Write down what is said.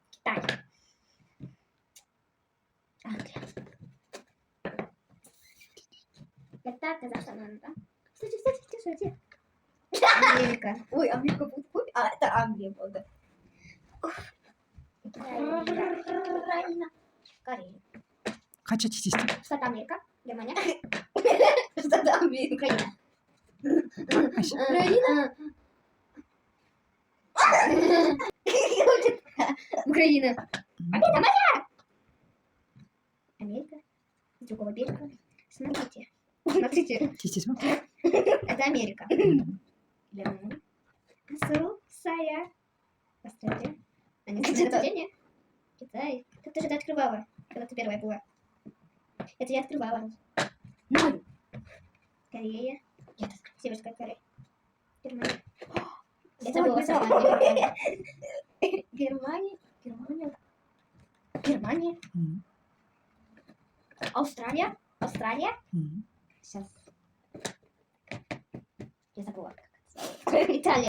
Китай. Англия. Это Казахстан, да? Кстати. Америка. Ой, Америка будет купить? А, это Англия была, да. Украина. Корея. Kaça çizdi? Штат Америка. Германия. Штат Америка. Украина. Украина. Украина. Победа моя! Америка. С другого берега. Смотрите. Çizdi mi? Это Америка. Германия. Русая. Австралия. Они где-то. Китай. Как ты же это открывала, когда ты первая была? Это я открывала. Корея. Нет, Северская Корея. Германия. Это было самое. Германия. Австралия. Сейчас. Я забыла. Италия.